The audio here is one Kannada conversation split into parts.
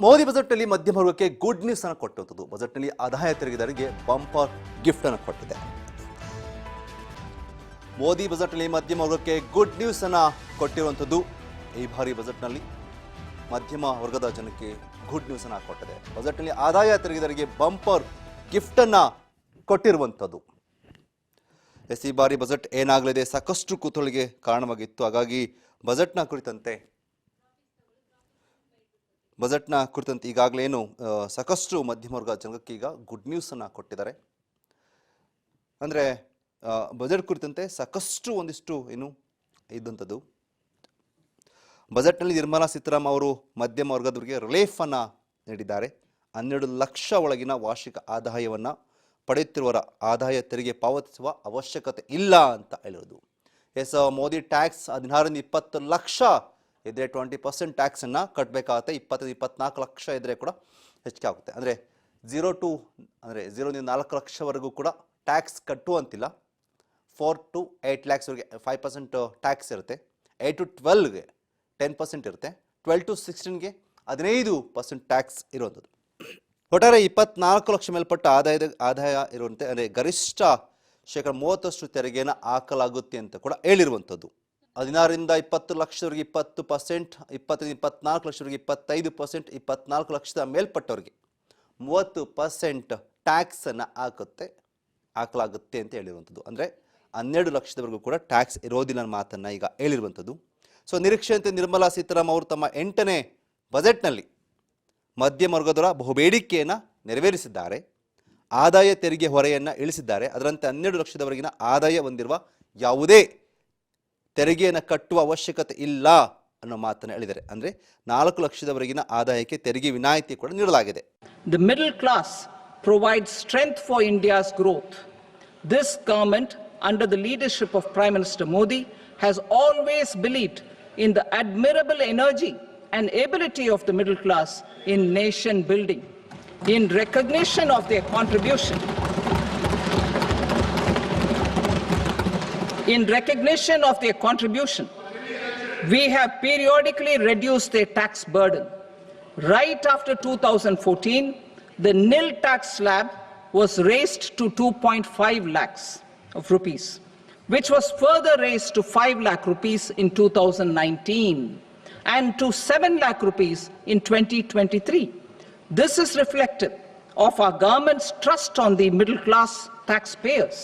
ಮೋದಿ ಬಜೆಟ್ನಲ್ಲಿ ಮಧ್ಯಮ ವರ್ಗಕ್ಕೆ ಗುಡ್ ನ್ಯೂಸ್ ಅನ್ನು ಕೊಟ್ಟಂಥದ್ದು. ಬಜೆಟ್ನಲ್ಲಿ ಆದಾಯ ತೆರಿಗೆದಾರರಿಗೆ ಬಂಪರ್ ಗಿಫ್ಟ್ ಅನ್ನು ಕೊಟ್ಟಿದೆ. ಮೋದಿ ಬಜೆಟ್ನಲ್ಲಿ ಮಧ್ಯಮ ವರ್ಗಕ್ಕೆ ಗುಡ್ ನ್ಯೂಸ್ ಅನ್ನು ಕೊಟ್ಟಿರುವಂಥದ್ದು. ಈ ಬಾರಿ ಬಜೆಟ್ನಲ್ಲಿ ಮಧ್ಯಮ ವರ್ಗದ ಜನಕ್ಕೆ ಗುಡ್ ನ್ಯೂಸ್ ಅನ್ನು ಕೊಟ್ಟಿದೆ. ಬಜೆಟ್ನಲ್ಲಿ ಆದಾಯ ತೆರಿಗೆದಾರರಿಗೆ ಬಂಪರ್ ಗಿಫ್ಟ್ ಅನ್ನು ಕೊಟ್ಟಿರುವಂಥದ್ದು. ಈ ಬಾರಿ ಬಜೆಟ್ ಏನಾಗಲಿದೆ ಸಾಕಷ್ಟು ಕುತೂಹಲಕ್ಕೆ ಕಾರಣವಾಗಿತ್ತು. ಹಾಗಾಗಿ ಬಜೆಟ್ನ ಕುರಿತಂತೆ ಈಗಾಗಲೇ ಏನು ಸಾಕಷ್ಟು ಮಧ್ಯಮ ವರ್ಗ ಜನಕ್ಕೆ ಈಗ ಗುಡ್ ನ್ಯೂಸ್ ಅನ್ನು ಕೊಟ್ಟಿದ್ದಾರೆ. ಅಂದರೆ ಬಜೆಟ್ ಕುರಿತಂತೆ ಸಾಕಷ್ಟು ಒಂದಿಷ್ಟು ಏನು ಇದ್ದಂಥದ್ದು. ಬಜೆಟ್ನಲ್ಲಿ ನಿರ್ಮಲಾ ಸೀತಾರಾಮನ್ ಅವರು ಮಧ್ಯಮ ವರ್ಗದವರಿಗೆ ರಿಲೀಫ್ ಅನ್ನು ನೀಡಿದ್ದಾರೆ. 12 ಲಕ್ಷ ಒಳಗಿನ ವಾರ್ಷಿಕ ಆದಾಯವನ್ನು ಪಡೆಯುತ್ತಿರುವವರ ಆದಾಯ ತೆರಿಗೆ ಪಾವತಿಸುವ ಅವಶ್ಯಕತೆ ಇಲ್ಲ ಅಂತ ಹೇಳಿರೋದು. ಮೋದಿ ಟ್ಯಾಕ್ಸ್ 16ರಿಂದ 20 ಲಕ್ಷ ಇದ್ರೆ 20% ಟ್ಯಾಕ್ಸನ್ನು ಕಟ್ಟಬೇಕಾಗುತ್ತೆ. 20-24 ಲಕ್ಷ ಇದ್ದರೆ ಕೂಡ ಹೆಚ್ಚಿಗೆ ಆಗುತ್ತೆ. ಅಂದರೆ 0 4 ಲಕ್ಷವರೆಗೂ ಕೂಡ ಟ್ಯಾಕ್ಸ್ ಕಟ್ಟುವಂತಿಲ್ಲ. 4 to 8 lakhsವರೆಗೆ 5% ಟ್ಯಾಕ್ಸ್ ಇರುತ್ತೆ. 8 to 12ಗೆ 10% ಇರುತ್ತೆ. 12 to 16ಗೆ 15% ಟ್ಯಾಕ್ಸ್ ಇರುವಂಥದ್ದು. ಒಟ್ಟಾರೆ 24 ಲಕ್ಷ ಮೇಲ್ಪಟ್ಟ ಆದಾಯ ಇರುವಂತೆ ಅಂದರೆ ಗರಿಷ್ಠ 30% ತೆರಿಗೆಯನ್ನು ಹಾಕಲಾಗುತ್ತೆ ಅಂತ ಕೂಡ ಹೇಳಿರುವಂಥದ್ದು. 16ರಿಂದ 20 ಲಕ್ಷದವರೆಗೆ 20%, 20-24 ಲಕ್ಷದವರೆಗೆ 25%, 24 ಲಕ್ಷದ ಮೇಲ್ಪಟ್ಟವರಿಗೆ 30% ಟ್ಯಾಕ್ಸನ್ನು ಹಾಕಲಾಗುತ್ತೆ ಅಂತ ಹೇಳಿರುವಂಥದ್ದು. ಅಂದರೆ 12 ಲಕ್ಷದವರೆಗೂ ಕೂಡ ಟ್ಯಾಕ್ಸ್ ಇರೋದಿಲ್ಲ ಅನ್ನೋ ಮಾತನ್ನು ಈಗ ಹೇಳಿರುವಂಥದ್ದು. ಸೊ ನಿರೀಕ್ಷೆಯಂತೆ ನಿರ್ಮಲಾ ಸೀತಾರಾಮನ್ ಅವರು ತಮ್ಮ 8ನೇ ಬಜೆಟ್ನಲ್ಲಿ ಮಧ್ಯಮ ವರ್ಗದವರ ಬಹುಬೇಡಿಕೆಯನ್ನು ನೆರವೇರಿಸಿದ್ದಾರೆ. ಆದಾಯ ತೆರಿಗೆ ಹೊರೆಯನ್ನು ಇಳಿಸಿದ್ದಾರೆ. ಅದರಂತೆ 12 ಲಕ್ಷದವರೆಗಿನ ಆದಾಯ ಹೊಂದಿರುವ ಯಾವುದೇ ತೆರಿಗೆಯನ್ನು ಕಟ್ಟುವ ಅವಶ್ಯಕತೆ ಇಲ್ಲ ಅನ್ನೋ ಮಾತನ್ನು ಹೇಳಿದ್ದಾರೆ. ಅಂದರೆ 4 ಲಕ್ಷದವರೆಗಿನ ಆದಾಯಕ್ಕೆ ತೆರಿಗೆ ವಿನಾಯಿತಿ ಕೂಡ ನೀಡಲಾಗಿದೆ. The middle class provides strength for India's growth. This government, under the leadership of Prime Minister Modi, has always believed in the admirable energy and ability of the middle class in nation building. In recognition of their contribution, we have periodically reduced their tax burden. Right after 2014, the nil tax slab was raised to 2.5 lakhs of rupees, which was further raised to 5 lakh rupees in 2019 and to 7 lakh rupees in 2023. This is reflective of our government's trust on the middle class taxpayers.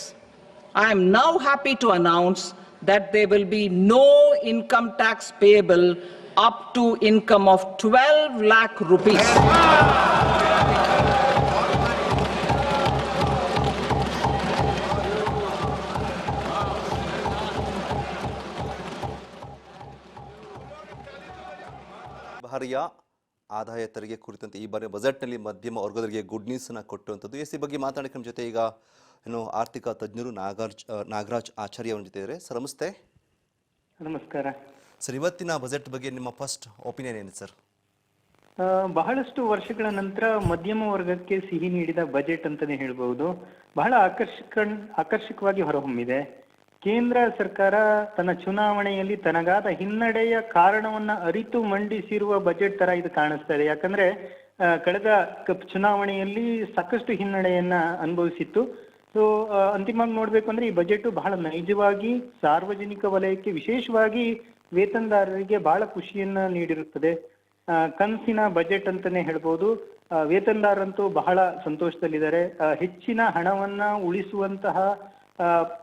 I am now happy to announce that there will be no income tax payable up to income of 12 lakh rupees. ಭಾರಿಯ ಆದಾಯ ತೆರಿಗೆ ಕುರಿತಂತೆ ಈ ಬಾರಿ ಬಜೆಟ್ನಲ್ಲಿ ಮಧ್ಯಮ ವರ್ಗದವರಿಗೆ ಗುಡ್ ನ್ಯೂಸ್ ಅನ್ನು ಕೊಟ್ಟುವಂಥದ್ದು. ಈ ಬಗ್ಗೆ ಮಾತಾಡೋಕ್ಕೆ ನಮ್ಮ ಜೊತೆ ಈಗ ಏನು ಆರ್ಥಿಕ ತಜ್ಞರು ನಾಗರಾಜ್ ಆಚಾರ್ಯ ಅವರ ಜೊತೆ ಇದ್ದಾರೆ. ಸರ್ ನಮಸ್ತೆ. ನಮಸ್ಕಾರ ಸರ್, ಇವತ್ತಿನ ಬಜೆಟ್ ಬಗ್ಗೆ ನಿಮ್ಮ ಫಸ್ಟ್ ಒಪಿನಿಯನ್ ಏನು ಸರ್? ಬಹಳಷ್ಟು ವರ್ಷಗಳ ನಂತರ ಮಧ್ಯಮ ವರ್ಗಕ್ಕೆ ಸಿಹಿ ನೀಡಿದ ಬಜೆಟ್ ಅಂತಾನೆ ಹೇಳ್ಬಹುದು. ಬಹಳ ಆಕರ್ಷಕವಾಗಿ ಹೊರಹೊಮ್ಮಿದೆ. ಕೇಂದ್ರ ಸರ್ಕಾರ ತನ್ನ ಚುನಾವಣೆಯಲ್ಲಿ ತನಗಾದ ಹಿನ್ನಡೆಯ ಕಾರಣವನ್ನ ಅರಿತು ಮಂಡಿಸಿರುವ ಬಜೆಟ್ ತರ ಇದು ಕಾಣಿಸ್ತಾ ಇದೆ. ಯಾಕಂದ್ರೆ ಕಳೆದ ಚುನಾವಣೆಯಲ್ಲಿ ಸಾಕಷ್ಟು ಹಿನ್ನಡೆಯನ್ನ ಅನುಭವಿಸಿತ್ತು. ಸೊ ಅಂತಿಮವಾಗಿ ನೋಡ್ಬೇಕು ಅಂದ್ರೆ ಈ ಬಜೆಟ್ ಬಹಳ ನೈಜವಾಗಿ ಸಾರ್ವಜನಿಕ ವಲಯಕ್ಕೆ, ವಿಶೇಷವಾಗಿ ವೇತನದಾರರಿಗೆ ಬಹಳ ಖುಷಿಯನ್ನ ನೀಡಿರುತ್ತದೆ. ಕನಸಿನ ಬಜೆಟ್ ಅಂತಾನೆ ಹೇಳ್ಬೋದು. ವೇತನದಾರರಂತೂ ಬಹಳ ಸಂತೋಷದಲ್ಲಿದ್ದಾರೆ. ಹೆಚ್ಚಿನ ಹಣವನ್ನ ಉಳಿಸುವಂತಹ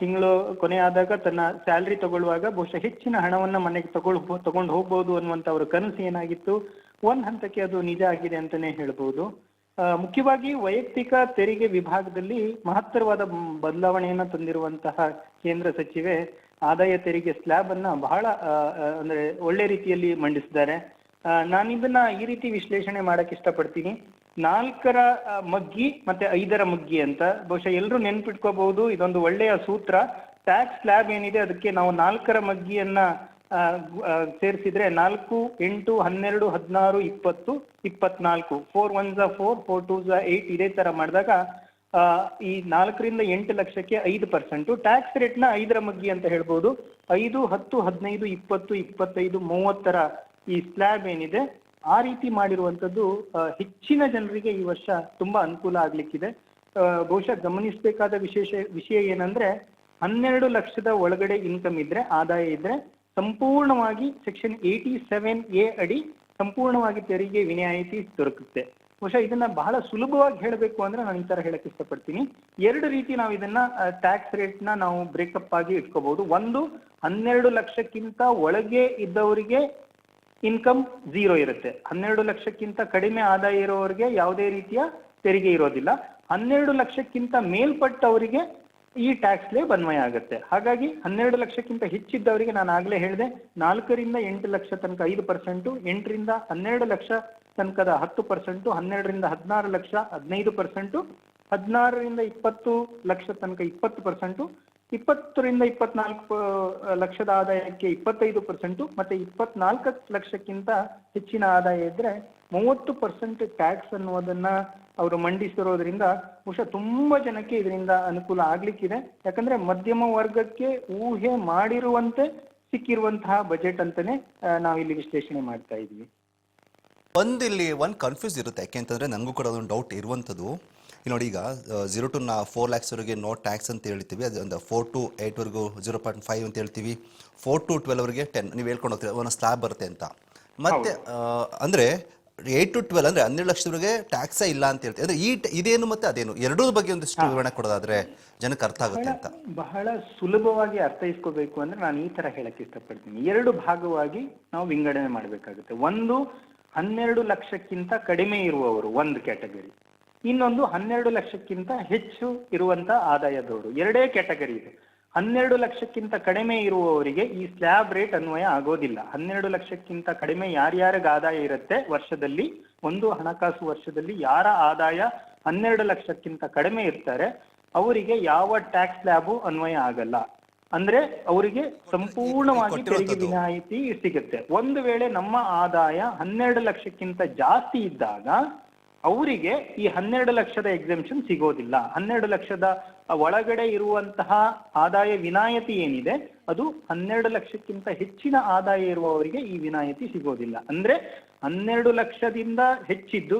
ತಿಂಗಳು ಕೊನೆ ಆದಾಗ ತನ್ನ ಸ್ಯಾಲ್ರಿ ತಗೊಳ್ಳುವಾಗ ಬಹುಶಃ ಹೆಚ್ಚಿನ ಹಣವನ್ನ ಮನೆಗೆ ತಗೊಂಡು ಹೋಗ್ಬೋದು ಅನ್ನುವಂತ ಅವರ ಕನಸು ಏನಾಗಿತ್ತು, ಒಂದ್ ಹಂತಕ್ಕೆ ಅದು ನಿಜ ಆಗಿದೆ ಅಂತಾನೆ ಹೇಳ್ಬೋದು. ಮುಖ್ಯವಾಗಿ ವೈಯಕ್ತಿಕ ತೆರಿಗೆ ವಿಭಾಗದಲ್ಲಿ ಮಹತ್ತರವಾದ ಬದಲಾವಣೆಯನ್ನ ತಂದಿರುವಂತಹ ಕೇಂದ್ರ ಸಚಿವೆ ಆದಾಯ ತೆರಿಗೆ ಸ್ಲ್ಯಾಬ್ ಅನ್ನ ಬಹಳ ಅಂದ್ರೆ ಒಳ್ಳೆ ರೀತಿಯಲ್ಲಿ ಮಂಡಿಸಿದ್ದಾರೆ. ನಾನಿದನ್ನ ಈ ರೀತಿ ವಿಶ್ಲೇಷಣೆ ಮಾಡಕ್ ಇಷ್ಟಪಡ್ತೀನಿ. 4ರ ಮಗ್ಗಿ ಮತ್ತೆ 5ರ ಮಗ್ಗಿ ಅಂತ ಬಹುಶಃ ಎಲ್ಲರೂ ನೆನ್ಪಿಟ್ಕೋಬಹುದು. ಇದೊಂದು ಒಳ್ಳೆಯ ಸೂತ್ರ. ಟ್ಯಾಕ್ಸ್ ಸ್ಲ್ಯಾಬ್ ಏನಿದೆ ಅದಕ್ಕೆ ನಾವು 4ರ ಮಗ್ಗಿಯನ್ನ ಸೇರಿಸಿದ್ರೆ 4, 8, 12, 16, 20, 24, 4 1s 4, 4 2s 8 ಇದೇ ತರ ಮಾಡಿದಾಗ ಈ 4ರಿಂದ 8 ಲಕ್ಷಕ್ಕೆ 5% ಟ್ಯಾಕ್ಸ್ ರೇಟ್ನ 5ರ ಮಗ್ಗಿ ಅಂತ ಹೇಳ್ಬೋದು. 5, 10, 15, 20, 25, 30ರ ಈ ಸ್ಲ್ಯಾಬ್ ಏನಿದೆ ಆ ರೀತಿ ಮಾಡಿರುವಂತದ್ದು ಹೆಚ್ಚಿನ ಜನರಿಗೆ ಈ ವರ್ಷ ತುಂಬಾ ಅನುಕೂಲ ಆಗ್ಲಿಕ್ಕಿದೆ. ಬಹುಶಃ ಗಮನಿಸಬೇಕಾದ ವಿಷಯ ಏನಂದ್ರೆ 12 ಲಕ್ಷದ ಒಳಗಡೆ ಇನ್ಕಮ್ ಇದ್ರೆ, ಆದಾಯ ಇದ್ರೆ ಸಂಪೂರ್ಣವಾಗಿ ಸೆಕ್ಷನ್ 87A ಅಡಿ ಸಂಪೂರ್ಣವಾಗಿ ತೆರಿಗೆ ವಿನಾಯಿತಿ ದೊರಕುತ್ತೆ. ಬಹುಶಃ ಇದನ್ನ ಬಹಳ ಸುಲಭವಾಗಿ ಹೇಳಬೇಕು ಅಂದ್ರೆ ನಾನು ಈ ತರ ಹೇಳಕ್ ಇಷ್ಟಪಡ್ತೀನಿ. 2 ರೀತಿ ನಾವು ಇದನ್ನ ಟ್ಯಾಕ್ಸ್ ರೇಟ್ ನ ನಾವು ಬ್ರೇಕಪ್ ಆಗಿ ಇಟ್ಕೋಬಹುದು. ಒಂದು, 12 ಲಕ್ಷಕ್ಕಿಂತ ಒಳಗೆ ಇದ್ದವರಿಗೆ ಇನ್ಕಮ್ 0 ಇರುತ್ತೆ. 12 ಲಕ್ಷಕ್ಕಿಂತ ಕಡಿಮೆ ಆದಾಯ ಇರೋವರಿಗೆ ಯಾವುದೇ ರೀತಿಯ ತೆರಿಗೆ ಇರೋದಿಲ್ಲ. 12 ಲಕ್ಷಕ್ಕಿಂತ ಮೇಲ್ಪಟ್ಟವರಿಗೆ ಈ ಟ್ಯಾಕ್ಸ್ ಸ್ಲೇಬ್ ಅನ್ವಯ ಆಗುತ್ತೆ. ಹಾಗಾಗಿ 12 ಲಕ್ಷಕ್ಕಿಂತ ಹೆಚ್ಚಿದ್ದವರಿಗೆ ನಾನು ಆಗ್ಲೇ ಹೇಳಿದೆ 4 ರಿಂದ 8 ಲಕ್ಷ ತನಕ 5%, 8 ರಿಂದ 12 ಲಕ್ಷ ತನಕದ 10%, 12 ರಿಂದ 16 ಲಕ್ಷ 15%, 16 ರಿಂದ 20 ಲಕ್ಷ ತನಕ 20%, 20 ರಿಂದ 24 ಲಕ್ಷದ ಆದಾಯಕ್ಕೆ 25%, ಮತ್ತೆ 24 ಲಕ್ಷಕ್ಕಿಂತ ಹೆಚ್ಚಿನ ಆದಾಯ ಇದ್ರೆ 30% ಟ್ಯಾಕ್ಸ್ ಅನ್ನುವುದನ್ನ ಅವರು ಮಂಡಿಸಿರೋದ್ರಿಂದ ಬಹುಶಃ ತುಂಬಾ ಜನಕ್ಕೆ ಇದರಿಂದ ಅನುಕೂಲ ಆಗ್ಲಿಕ್ಕಿದೆ. ಯಾಕಂದ್ರೆ ಮಧ್ಯಮ ವರ್ಗಕ್ಕೆ ಊಹೆ ಮಾಡಿರುವಂತೆ ಸಿಕ್ಕಿರುವಂತಹ ಬಜೆಟ್ ಅಂತಾನೆ ನಾವಿಲ್ಲಿ ವಿಶ್ಲೇಷಣೆ ಮಾಡ್ತಾ ಇದೀವಿ. ಇಲ್ಲಿ ಒಂದು ಕನ್ಫ್ಯೂಸ್ ಇರುತ್ತೆ. ಯಾಕೆಂತಂದ್ರೆ ನನಗೂ ಕೂಡ ಒಂದು ಡೌಟ್ ಇರುವಂಥದ್ದು. ನೋಡಿ, ಈಗ 0 to 4 lakhsವರೆಗೆ ನೋ ಟ್ಯಾಕ್ಸ್ ಅಂತ ಹೇಳ್ತೀವಿ. ಅದು 4 to 8 ವರೆಗೂ 0.5 ಅಂತ ಹೇಳ್ತೀವಿ. 4 to 12 ವರೆಗೆ 10 ನೀವು ಹೇಳ್ಕೊಂಡು ಹೋಗ್ತೀವಿ ಒಂದು ಸ್ಲ್ಯಾಬ್ ಬರುತ್ತೆ ಅಂತ. ಮತ್ತೆ ಅಂದ್ರೆ 8 to 12 ಅಂದ್ರೆ 12 ಲಕ್ಷದವರೆಗೆ ಟ್ಯಾಕ್ಸೇ ಇಲ್ಲ ಅಂತ ಹೇಳ್ತೀವಿ. ಅಂದ್ರೆ ಇದೇನು ಮತ್ತೆ ಅದೇನು ಎರಡೂ ಬಗ್ಗೆ ಒಂದಿಷ್ಟು ವಿವರಣೆ ಕೊಡೋದಾದ್ರೆ ಜನಕ್ಕೆ ಅರ್ಥ ಆಗುತ್ತೆ ಅಂತ. ಬಹಳ ಸುಲಭವಾಗಿ ಅರ್ಥೈಸ್ಕೋಬೇಕು ಅಂದ್ರೆ ನಾನು ಈ ತರ ಹೇಳಕ್ ಇಷ್ಟಪಡ್ತೀನಿ. 2 ಭಾಗವಾಗಿ ನಾವು ವಿಂಗಡಣೆ ಮಾಡಬೇಕಾಗುತ್ತೆ. ಒಂದು, 12 ಲಕ್ಷಕ್ಕಿಂತ ಕಡಿಮೆ ಇರುವವರು ಒಂದು ಕ್ಯಾಟಗರಿ. ಇನ್ನೊಂದು 12 ಲಕ್ಷಕ್ಕಿಂತ ಹೆಚ್ಚು ಇರುವಂತ ಆದಾಯದವರು. 2 ಕ್ಯಾಟಗರಿ ಇದೆ. 12 ಲಕ್ಷಕ್ಕಿಂತ ಕಡಿಮೆ ಇರುವವರಿಗೆ ಈ ಸ್ಲ್ಯಾಬ್ ರೇಟ್ ಅನ್ವಯ ಆಗೋದಿಲ್ಲ. 12 ಲಕ್ಷಕ್ಕಿಂತ ಕಡಿಮೆ ಯಾರ್ಯಾರಿಗೆ ಆದಾಯ ಇರುತ್ತೆ ವರ್ಷದಲ್ಲಿ, ಒಂದು ಹಣಕಾಸು ವರ್ಷದಲ್ಲಿ ಯಾರ ಆದಾಯ 12 ಲಕ್ಷಕ್ಕಿಂತ ಕಡಿಮೆ ಇರ್ತಾರೆ ಅವರಿಗೆ ಯಾವ ಟ್ಯಾಕ್ಸ್ ಸ್ಲ್ಯಾಬು ಅನ್ವಯ ಆಗಲ್ಲ. ಅಂದ್ರೆ ಅವರಿಗೆ ಸಂಪೂರ್ಣವಾಗಿ ತೆರಿಗೆ ವಿನಾಯಿತಿ ಸಿಗುತ್ತೆ. ಒಂದು ವೇಳೆ ನಮ್ಮ ಆದಾಯ 12 ಲಕ್ಷಕ್ಕಿಂತ ಜಾಸ್ತಿ ಇದ್ದಾಗ ಅವರಿಗೆ ಈ 12 ಲಕ್ಷದ ಎಕ್ಸೆಂಪ್ಷನ್ ಸಿಗೋದಿಲ್ಲ. 12 ಲಕ್ಷದ ಒಳಗಡೆ ಇರುವಂತಹ ಆದಾಯ ವಿನಾಯಿತಿ ಏನಿದೆ ಅದು 12 ಲಕ್ಷಕ್ಕಿಂತ ಹೆಚ್ಚಿನ ಆದಾಯ ಇರುವವರಿಗೆ ಈ ವಿನಾಯಿತಿ ಸಿಗೋದಿಲ್ಲ. ಅಂದ್ರೆ 12 ಲಕ್ಷದಿಂದ ಹೆಚ್ಚಿದ್ದು,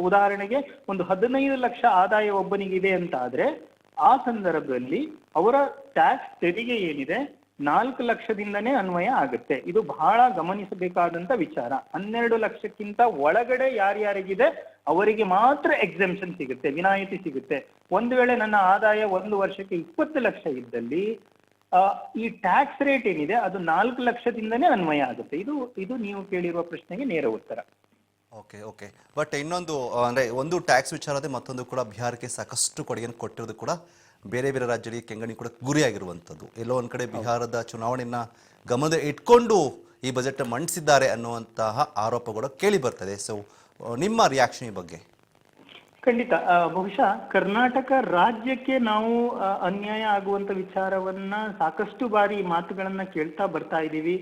ಉದಾಹರಣೆಗೆ ಒಂದು 15 ಲಕ್ಷ ಆದಾಯ ಒಬ್ಬನಿಗಿದೆ ಅಂತ ಆದ್ರೆ ಆ ಸಂದರ್ಭದಲ್ಲಿ ಅವರ ಟ್ಯಾಕ್ಸ್ ತೆರಿಗೆ ಏನಿದೆ 4 ಲಕ್ಷದಿಂದನೇ ಅನ್ವಯ ಆಗುತ್ತೆ. ಇದು ಬಹಳ ಗಮನಿಸಬೇಕಾದಂತ ವಿಚಾರ. 12 ಲಕ್ಷಕ್ಕಿಂತ ಒಳಗಡೆ ಯಾರ್ಯಾರಿಗಿದೆ ಅವರಿಗೆ ಮಾತ್ರ ಎಕ್ಸೆಂಪ್ಷನ್ ಸಿಗುತ್ತೆ, ವಿನಾಯಿತಿ ಸಿಗುತ್ತೆ. ಒಂದು ವೇಳೆ ನನ್ನ ಆದಾಯ ಒಂದು ವರ್ಷಕ್ಕೆ 20 ಲಕ್ಷ ಇದ್ದಲ್ಲಿ ಈ ಟ್ಯಾಕ್ಸ್ ರೇಟ್ ಏನಿದೆ ಅದು 4 ಲಕ್ಷದಿಂದನೇ ಅನ್ವಯ ಆಗುತ್ತೆ. ಇದು ನೀವು ಕೇಳಿರುವ ಪ್ರಶ್ನೆಗೆ ನೇರ ಉತ್ತರ. ಓಕೆ. ಬಟ್ ಇನ್ನೊಂದು ಅಂದ್ರೆ ಒಂದು ಟ್ಯಾಕ್ಸ್ ವಿಚಾರದೇ, ಮತ್ತೊಂದು ಕೂಡ ಬಿಹಾರಕ್ಕೆ ಸಾಕಷ್ಟು ಕೊಡುಗೆಯನ್ನು ಕೊಟ್ಟಿರೋದು ಕೂಡ ಬೇರೆ ಬೇರೆ ರಾಜ್ಯಗಳಿಗೆ ಕೆಂಗಣಿ ಕೂಡ ಗುರಿಯಾಗಿರುವಂಥದ್ದು. ಎಲ್ಲೋ ಒಂದ್ ಕಡೆ ಬಿಹಾರದ ಚುನಾವಣೆಯನ್ನ ಗಮನ ಇಟ್ಕೊಂಡು ಈ ಬಜೆಟ್ ಮಂಡಿಸಿದ್ದಾರೆ ಅನ್ನುವಂತಹ ಆರೋಪ ಕೂಡ ಕೇಳಿ ಬರ್ತದೆ. ಸೊ ನಿಮ್ಮ ರಿಯಾಕ್ಷನ್ ಈ ಬಗ್ಗೆ? ಖಂಡಿತ. ಬಹುಶಃ ಕರ್ನಾಟಕ ರಾಜ್ಯಕ್ಕೆ ನಾವು ಅನ್ಯಾಯ ಆಗುವಂತ ವಿಚಾರವನ್ನ ಸಾಕಷ್ಟು ಬಾರಿ ಮಾತುಗಳನ್ನ ಕೇಳ್ತಾ ಬರ್ತಾ ಇದ್ದೀವಿ.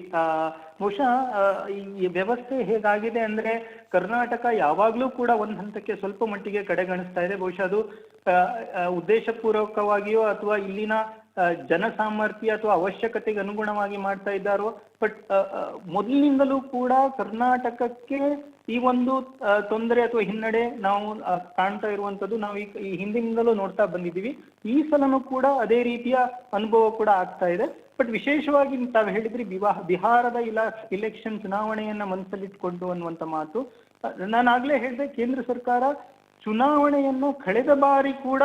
ಬಹುಶಃ ಈ ವ್ಯವಸ್ಥೆ ಹೇಗಾಗಿದೆ ಅಂದ್ರೆ ಕರ್ನಾಟಕ ಯಾವಾಗ್ಲೂ ಕೂಡ ಒಂದ್ ಹಂತಕ್ಕೆ ಸ್ವಲ್ಪ ಮಟ್ಟಿಗೆ ಕಡೆಗಣಿಸ್ತಾ ಇದೆ. ಬಹುಶಃ ಅದು ಉದ್ದೇಶಪೂರ್ವಕವಾಗಿಯೋ ಅಥವಾ ಇಲ್ಲಿನ ಜನಸಾಮರ್ಥ್ಯ ಅಥವಾ ಅವಶ್ಯಕತೆಗೆ ಅನುಗುಣವಾಗಿ ಮಾಡ್ತಾ ಇದ್ದಾರೋ, ಬಟ್ ಮೊದಲಿನಿಂದಲೂ ಕೂಡ ಕರ್ನಾಟಕಕ್ಕೆ ಈ ಒಂದು ತೊಂದರೆ ಅಥವಾ ಹಿನ್ನಡೆ ನಾವು ಕಾಣ್ತಾ ಇರುವಂತದ್ದು ನಾವು ಈ ಹಿಂದಿನಿಂದಲೂ ನೋಡ್ತಾ ಬಂದಿದ್ದೀವಿ. ಈ ಸಲನೂ ಕೂಡ ಅದೇ ರೀತಿಯ ಅನುಭವ ಕೂಡ ಆಗ್ತಾ ಇದೆ. ಬಟ್ ವಿಶೇಷವಾಗಿ ತಾವು ಹೇಳಿದ್ರಿ ಬಿಹಾರದ ಇಲೆಕ್ಷನ್ ಚುನಾವಣೆಯನ್ನ ಮನಸ್ಸಲ್ಲಿಟ್ಕೊಂಡು ಅನ್ನುವಂತ ಮಾತು. ನಾನು ಆಗ್ಲೇ ಹೇಳಿದೆ, ಕೇಂದ್ರ ಸರ್ಕಾರ ಚುನಾವಣೆಯನ್ನು ಕಳೆದ ಬಾರಿ ಕೂಡ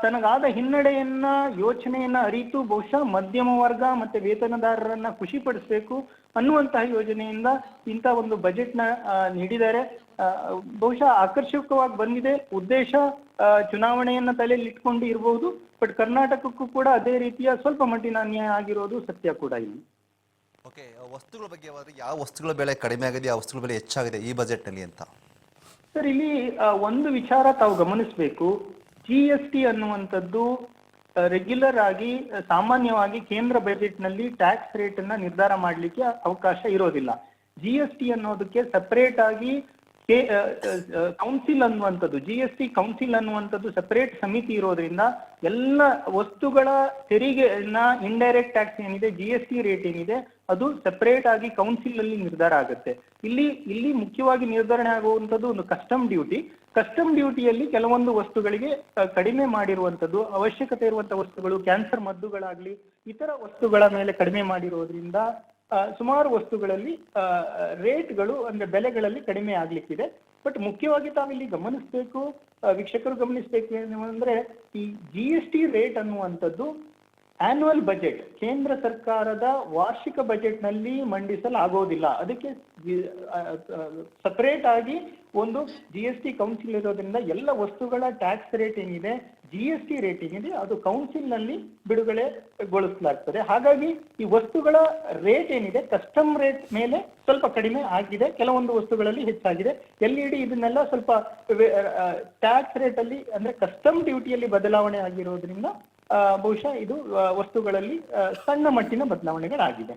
ತನಗಾದ ಹಿನ್ನಡೆಯನ್ನ ಯೋಚನೆಯನ್ನ ಅರಿತು ಬಹುಶಃ ಮಧ್ಯಮ ವರ್ಗ ಮತ್ತೆ ವೇತನದಾರರನ್ನ ಖುಷಿಪಡಿಸಬೇಕು ಅನ್ನುವಂತಹ ಯೋಜನೆಯಿಂದ ಇಂಥ ಒಂದು ಬಜೆಟ್ ನ ನೀಡಿದ್ದಾರೆ. ಬಹುಶಃ ಆಕರ್ಷಕವಾಗಿ ಬಂದಿದೆ. ಉದ್ದೇಶ ಚುನಾವಣೆಯನ್ನ ತಲೆಯಲ್ಲಿ ಇಟ್ಕೊಂಡು ಇರಬಹುದು, ಬಟ್ ಕರ್ನಾಟಕಕ್ಕೂ ಕೂಡ ಅದೇ ರೀತಿಯ ಸ್ವಲ್ಪ ಮಟ್ಟಿನ ಅನ್ಯಾಯ ಆಗಿರೋದು ಸತ್ಯ ಕೂಡ ಇಲ್ಲಿ. ಓಕೆ, ವಸ್ತುಗಳ ಬಗ್ಗೆ ಯಾವ ವಸ್ತುಗಳ ಬೆಲೆ ಕಡಿಮೆ ಆಗಿದೆ, ಯಾವ ವಸ್ತುಗಳ ಬೆಲೆ ಹೆಚ್ಚಾಗಿದೆ ಈ ಬಜೆಟ್ ನಲ್ಲಿ ಅಂತ? ಸರ್, ಇಲ್ಲಿ ಒಂದು ವಿಚಾರ ತಾವು ಗಮನಿಸಬೇಕು. GST ಅನ್ನುವಂಥದ್ದು ರೆಗ್ಯುಲರ್ ಆಗಿ ಸಾಮಾನ್ಯವಾಗಿ ಕೇಂದ್ರ ಬಜೆಟ್ ನಲ್ಲಿ ಟ್ಯಾಕ್ಸ್ ರೇಟ್ ಅನ್ನ ನಿರ್ಧಾರ ಮಾಡಲಿಕ್ಕೆ ಅವಕಾಶ ಇರೋದಿಲ್ಲ. GST ಅನ್ನೋದಕ್ಕೆ ಸಪರೇಟ್ ಆಗಿ ಕೌನ್ಸಿಲ್ ಅನ್ನುವಂಥದ್ದು, GST ಕೌನ್ಸಿಲ್ ಅನ್ನುವಂಥದ್ದು ಸಪರೇಟ್ ಸಮಿತಿ ಇರೋದ್ರಿಂದ ಎಲ್ಲ ವಸ್ತುಗಳ ತೆರಿಗೆಯನ್ನ ಇಂಡೈರೆಕ್ಟ್ ಟ್ಯಾಕ್ಸ್ ಏನಿದೆ, GST ರೇಟ್ ಏನಿದೆ ಅದು ಸೆಪರೇಟ್ ಆಗಿ ಕೌನ್ಸಿಲ್ ಅಲ್ಲಿ ನಿರ್ಧಾರ ಆಗುತ್ತೆ. ಇಲ್ಲಿ ಮುಖ್ಯವಾಗಿ ನಿರ್ಧರಣೆ ಆಗುವಂಥದ್ದು ಒಂದು ಕಸ್ಟಮ್ ಡ್ಯೂಟಿಯಲ್ಲಿ ಕೆಲವೊಂದು ವಸ್ತುಗಳಿಗೆ ಕಡಿಮೆ ಮಾಡಿರುವಂಥದ್ದು, ಅವಶ್ಯಕತೆ ಇರುವಂತಹ ವಸ್ತುಗಳು, ಕ್ಯಾನ್ಸರ್ ಮದ್ದುಗಳಾಗ್ಲಿ ಇತರ ವಸ್ತುಗಳ ಮೇಲೆ ಕಡಿಮೆ ಮಾಡಿರೋದ್ರಿಂದ ಸುಮಾರು ವಸ್ತುಗಳಲ್ಲಿ ರೇಟ್ಗಳು ಅಂದ್ರೆ ಬೆಲೆಗಳಲ್ಲಿ ಕಡಿಮೆ ಆಗ್ಲಿಕ್ಕಿದೆ. ಬಟ್ ಮುಖ್ಯವಾಗಿ ತಾವಿಲ್ಲಿ ಗಮನಿಸಬೇಕು, ವೀಕ್ಷಕರು ಗಮನಿಸಬೇಕು ಏನು ಅಂದ್ರೆ ಈ GST ರೇಟ್ ಅನ್ನುವಂಥದ್ದು ಆನ್ಯುವಲ್ ಬಜೆಟ್, ಕೇಂದ್ರ ಸರ್ಕಾರದ ವಾರ್ಷಿಕ ಬಜೆಟ್ ನಲ್ಲಿ ಮಂಡಿಸಲಾಗೋದಿಲ್ಲ. ಅದಕ್ಕೆ ಸಪರೇಟ್ ಆಗಿ ಒಂದು GST ಕೌನ್ಸಿಲ್ ಇರೋದ್ರಿಂದ ಎಲ್ಲ ವಸ್ತುಗಳ ಟ್ಯಾಕ್ಸ್ ರೇಟ್ ಏನಿದೆ, GST ರೇಟ್ ಏನಿದೆ, ಅದು ಕೌನ್ಸಿಲ್ ನಲ್ಲಿ ಬಿಡುಗಡೆಗೊಳಿಸಲಾಗ್ತದೆ. ಹಾಗಾಗಿ ಈ ವಸ್ತುಗಳ ರೇಟ್ ಏನಿದೆ ಕಸ್ಟಮ್ ರೇಟ್ ಮೇಲೆ ಸ್ವಲ್ಪ ಕಡಿಮೆ ಆಗಿದೆ, ಕೆಲವೊಂದು ವಸ್ತುಗಳಲ್ಲಿ ಹೆಚ್ಚಾಗಿದೆ. LED ಇದನ್ನೆಲ್ಲ ಸ್ವಲ್ಪ ಟ್ಯಾಕ್ಸ್ ರೇಟ್ ಅಲ್ಲಿ ಅಂದ್ರೆ ಕಸ್ಟಮ್ ಡ್ಯೂಟಿಯಲ್ಲಿ ಬದಲಾವಣೆ ಆಗಿರೋದ್ರಿಂದ ಬಹುಶಃ ಇದು ವಸ್ತುಗಳಲ್ಲಿ ಸಣ್ಣ ಮಟ್ಟಿನ ಬದಲಾವಣೆಗಳಾಗಿದೆ.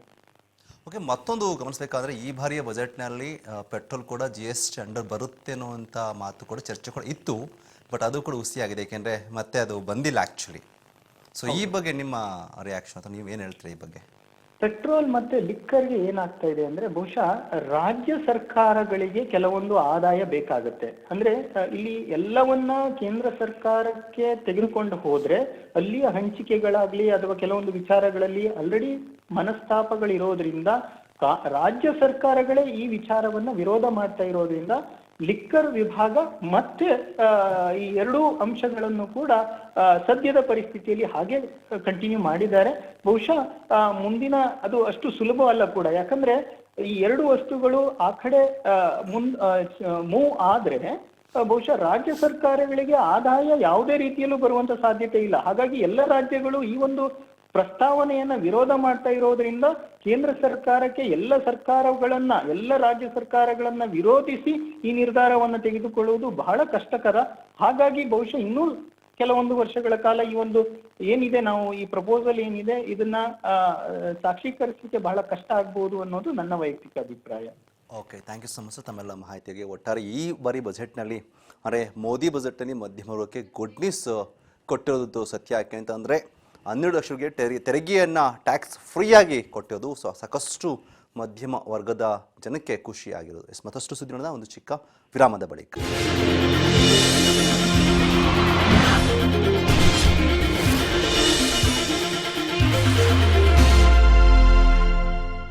ಓಕೆ, ಮತ್ತೊಂದು ಗಮನಿಸಬೇಕಾದ್ರೆ ಈ ಬಾರಿಯ ಬಜೆಟ್ನಲ್ಲಿ ಪೆಟ್ರೋಲ್ ಕೂಡ GST ಅಂಡರ್ ಬರುತ್ತೆ ಅನ್ನುವಂಥ ಮಾತು ಕೂಡ ಚರ್ಚೆ ಕೂಡ ಇತ್ತು. ಬಟ್ ಅದು ಕೂಡ ಹುಸಿಯಾಗಿದೆ, ಏಕೆಂದರೆ ಮತ್ತೆ ಅದು ಬಂದಿಲ್ಲ ಆ್ಯಕ್ಚುಲಿ. ಸೊ ಈ ಬಗ್ಗೆ ನಿಮ್ಮ ರಿಯಾಕ್ಷನ್ ಅಥವಾ ನೀವು ಏನು ಹೇಳ್ತೀರಿ ಈ ಬಗ್ಗೆ? ಪೆಟ್ರೋಲ್ ಮತ್ತೆ ಲಿಕ್ಕರ್ಗೆ ಏನಾಗ್ತಾ ಇದೆ ಅಂದ್ರೆ ಬಹುಶಃ ರಾಜ್ಯ ಸರ್ಕಾರಗಳಿಗೆ ಕೆಲವೊಂದು ಆದಾಯ ಬೇಕಾಗುತ್ತೆ. ಅಂದ್ರೆ ಇಲ್ಲಿ ಎಲ್ಲವನ್ನ ಕೇಂದ್ರ ಸರ್ಕಾರಕ್ಕೆ ತೆಗೆದುಕೊಂಡು ಹೋದ್ರೆ ಅಲ್ಲಿಯ ಹಂಚಿಕೆಗಳಾಗ್ಲಿ ಅಥವಾ ಕೆಲವೊಂದು ವಿಚಾರಗಳಲ್ಲಿ ಆಲ್ರೆಡಿ ಮನಸ್ತಾಪಗಳಿರೋದ್ರಿಂದ ರಾಜ್ಯ ಸರ್ಕಾರಗಳೇ ಈ ವಿಚಾರವನ್ನ ವಿರೋಧ ಮಾಡ್ತಾ ಇರೋದ್ರಿಂದ ಲಿಕ್ಕರ್ ವಿಭಾಗ ಮತ್ತೆ ಈ ಎರಡೂ ಅಂಶಗಳನ್ನು ಕೂಡ ಸದ್ಯದ ಪರಿಸ್ಥಿತಿಯಲ್ಲಿ ಹಾಗೆ ಕಂಟಿನ್ಯೂ ಮಾಡಿದ್ದಾರೆ. ಬಹುಶಃ ಮುಂದಿನ ಅದು ಅಷ್ಟು ಸುಲಭವಲ್ಲ ಕೂಡ, ಯಾಕಂದ್ರೆ ಈ ಎರಡು ವಸ್ತುಗಳು ಆ ಕಡೆ ಮೂವ್ ಆದ್ರೆ ಬಹುಶಃ ರಾಜ್ಯ ಸರ್ಕಾರಗಳಿಗೆ ಆದಾಯ ಯಾವುದೇ ರೀತಿಯಲ್ಲೂ ಬರುವಂತ ಸಾಧ್ಯತೆ ಇಲ್ಲ. ಹಾಗಾಗಿ ಎಲ್ಲ ರಾಜ್ಯಗಳು ಈ ಒಂದು ಪ್ರಸ್ತಾವನೆಯನ್ನ ವಿರೋಧ ಮಾಡ್ತಾ ಇರೋದ್ರಿಂದ ಕೇಂದ್ರ ಸರ್ಕಾರಕ್ಕೆ ಎಲ್ಲ ರಾಜ್ಯ ಸರ್ಕಾರಗಳನ್ನ ವಿರೋಧಿಸಿ ಈ ನಿರ್ಧಾರವನ್ನು ತೆಗೆದುಕೊಳ್ಳುವುದು ಬಹಳ ಕಷ್ಟಕರ. ಹಾಗಾಗಿ ಬಹುಶಃ ಇನ್ನೂ ಕೆಲವೊಂದು ವರ್ಷಗಳ ಕಾಲ ಈ ಒಂದು ಏನಿದೆ ನಾವು ಈ ಪ್ರಪೋಸಲ್ ಏನಿದೆ ಇದನ್ನ ಸಾಕ್ಷೀಕರಿಸಲಿಕ್ಕೆ ಬಹಳ ಕಷ್ಟ ಆಗ್ಬಹುದು ಅನ್ನೋದು ನನ್ನ ವೈಯಕ್ತಿಕ ಅಭಿಪ್ರಾಯ. Okay, thank you so much ತಮ್ಮೆಲ್ಲ ಮಾಹಿತಿಗೆ. ಒಟ್ಟಾರೆ ಈ ಬಾರಿ ಬಜೆಟ್ನಲ್ಲಿ ಅಂದರೆ ಮೋದಿ ಬಜೆಟ್ನಲ್ಲಿ ಮಧ್ಯಮ ವರ್ಗಕ್ಕೆ ಗುಡ್ ನ್ಯೂಸ್ ಕೊಟ್ಟಿರೋದು ಸತ್ಯ. ಯಾಕೆ ಅಂತಂದರೆ 12 ಲಕ್ಷಕ್ಕೆ ತೆರಿಗೆಯನ್ನು ಟ್ಯಾಕ್ಸ್ ಫ್ರೀಯಾಗಿ ಕೊಟ್ಟಿರೋದು ಸಾಕಷ್ಟು ಮಧ್ಯಮ ವರ್ಗದ ಜನಕ್ಕೆ ಖುಷಿಯಾಗಿರೋದು. ಮತ್ತಷ್ಟು ಸುದ್ದಿ ನೋಡೋಣ ಒಂದು ಚಿಕ್ಕ ವಿರಾಮದ ಬಳಿಕ.